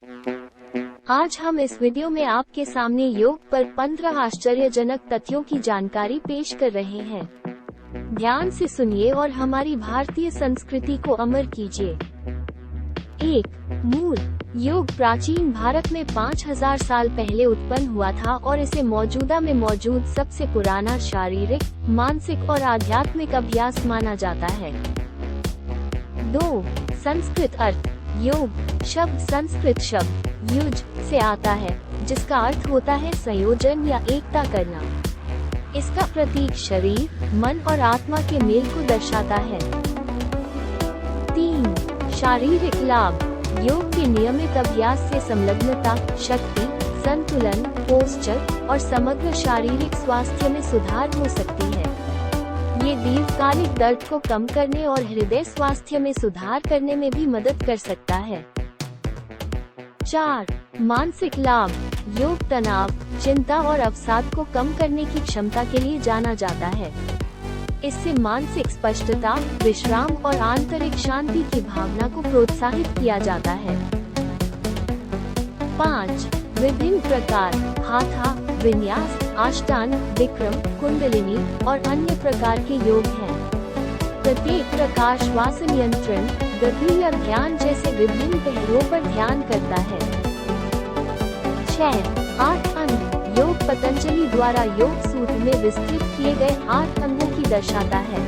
आज हम इस वीडियो में आपके सामने योग पर 15 आश्चर्यजनक तथ्यों की जानकारी पेश कर रहे हैं। ध्यान से सुनिए और हमारी भारतीय संस्कृति को अमर कीजिए। 1. मूल योग प्राचीन भारत में 5000 साल पहले उत्पन्न हुआ था और इसे मौजूदा में मौजूद सबसे पुराना शारीरिक, मानसिक और आध्यात्मिक अभ्यास माना जाता है। 2. संस्कृत अर्थ योग शब्द संस्कृत शब्द युज से आता है, जिसका अर्थ होता है संयोजन या एकता करना। इसका प्रतीक शरीर, मन और आत्मा के मेल को दर्शाता है। 3. शारीरिक लाभ योग के नियमित अभ्यास से संलग्नता, शक्ति, संतुलन, पोस्चर और समग्र शारीरिक स्वास्थ्य में सुधार हो सकती है। ये दीर्घकालिक दर्द को कम करने और हृदय स्वास्थ्य में सुधार करने में भी मदद कर सकता है। 4. मानसिक लाभ योग तनाव, चिंता और अवसाद को कम करने की क्षमता के लिए जाना जाता है। इससे मानसिक स्पष्टता, विश्राम और आंतरिक शांति की भावना को प्रोत्साहित किया जाता है। 5. विभिन्न प्रकार हाथा, विन्यास, अष्टांग, विक्रम, कुंडलिनी और अन्य प्रकार के योग हैं। प्रत्येक प्रकार श्वास नियंत्रण, गति या ध्यान जैसे विभिन्न पहलुओं पर ध्यान करता है। 6. 8 अंग योग पतंजलि द्वारा योग सूत्र में विस्तृत किए गए 8 अंगों की दर्शाता है।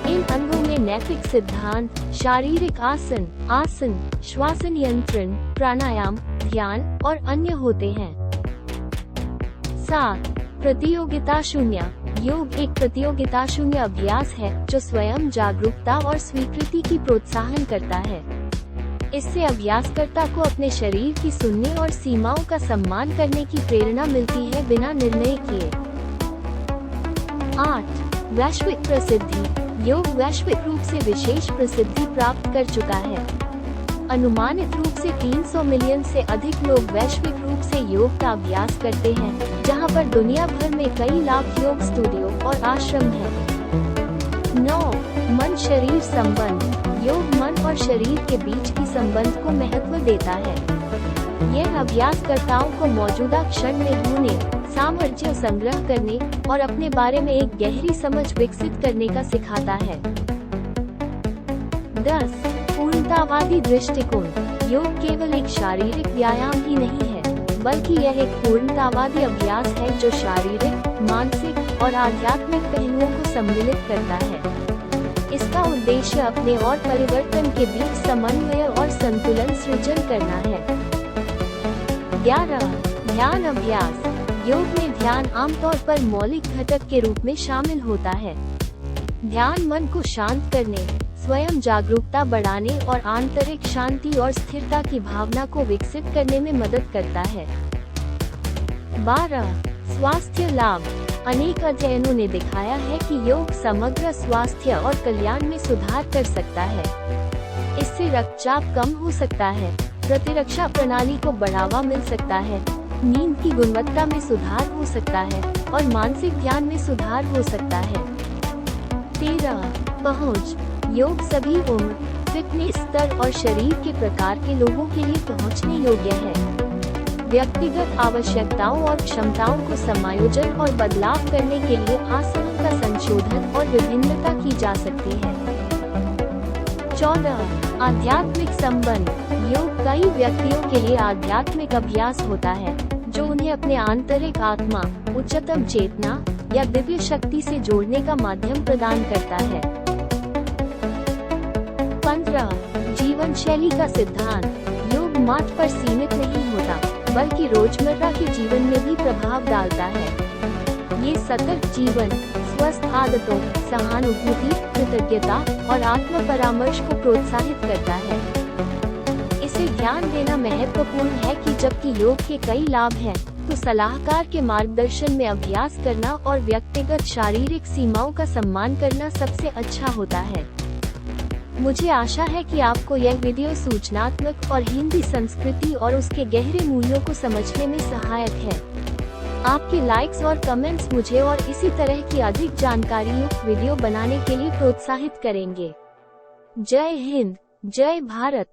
इन अंगों में नैतिक सिद्धांत, शारीरिक आसन, श्वास नियंत्रण, प्राणायाम, ध्यान और अन्य होते हैं। 7. प्रतियोगिता शून्य योग एक प्रतियोगिता शून्य अभ्यास है जो स्वयं जागरूकता और स्वीकृति की प्रोत्साहन करता है। इससे अभ्यासकर्ता को अपने शरीर की सुनने और सीमाओं का सम्मान करने की प्रेरणा मिलती है बिना निर्णय किए। 8. वैश्विक प्रसिद्धि योग वैश्विक रूप से विशेष प्रसिद्धि प्राप्त कर चुका है। अनुमानित रूप से 300 मिलियन से अधिक लोग वैश्विक रूप से योग का अभ्यास करते हैं, जहां पर दुनिया भर में कई लाख योग स्टूडियो और आश्रम हैं। 9. मन शरीर संबंध योग मन और शरीर के बीच की संबंध को महत्व देता है। यह अभ्यासकर्ताओं को मौजूदा क्षण में होने, सामर्थ्य संग्रह करने और अपने बारे में एक गहरी समझ विकसित करने का सिखाता है। 10. पूर्णतावादी दृष्टिकोण योग केवल एक शारीरिक व्यायाम ही नहीं है, बल्कि यह एक पूर्णतावादी अभ्यास है जो शारीरिक, मानसिक और आध्यात्मिक पहलुओं को सम्मिलित करता है। इसका उद्देश्य अपने और परिवर्तन के बीच समन्वय और संतुलन सृजन करना है। 11. ध्यान अभ्यास योग में ध्यान आमतौर पर मौलिक घटक के रूप में शामिल होता है। ध्यान मन को शांत करने, स्वयं जागरूकता बढ़ाने और आंतरिक शांति और स्थिरता की भावना को विकसित करने में मदद करता है। 12. स्वास्थ्य लाभ अनेक अध्ययनों ने दिखाया है कि योग समग्र स्वास्थ्य और कल्याण में सुधार कर सकता है। इससे रक्तचाप कम हो सकता है, प्रतिरक्षा प्रणाली को बढ़ावा मिल सकता है, नींद की गुणवत्ता में सुधार हो सकता है और मानसिक ध्यान में सुधार हो सकता है। 13. पहुंच योग सभी उम्र, फिटनेस स्तर और शरीर के प्रकार के लोगों के लिए पहुंचने योग्य है। व्यक्तिगत आवश्यकताओं और क्षमताओं को समायोजन और बदलाव करने के लिए आसनों का संशोधन और विभिन्नता की जा सकती है। 14. आध्यात्मिक संबंध योग कई व्यक्तियों के लिए आध्यात्मिक अभ्यास होता है जो उन्हें अपने आंतरिक आत्मा, उच्चतम चेतना या दिव्य शक्ति से जोड़ने का माध्यम प्रदान करता है। 15. जीवन शैली का सिद्धांत योग मात्र पर सीमित नहीं होता, बल्कि रोजमर्रा के जीवन में भी प्रभाव डालता है। ये सतत जीवन, स्वस्थ आदतों, सहानुभूति, कृतज्ञता और आत्म परामर्श को प्रोत्साहित करता है। इसे ध्यान देना महत्वपूर्ण है कि जबकि योग के कई लाभ हैं, तो सलाहकार के मार्गदर्शन में अभ्यास करना और व्यक्तिगत शारीरिक सीमाओं का सम्मान करना सबसे अच्छा होता है। मुझे आशा है कि आपको यह वीडियो सूचनात्मक और हिंदी संस्कृति और उसके गहरे मूल्यों को समझने में सहायक है। आपके लाइक्स और कमेंट्स मुझे और इसी तरह की अधिक जानकारी युक्त वीडियो बनाने के लिए प्रोत्साहित करेंगे। जय हिंद, जय भारत।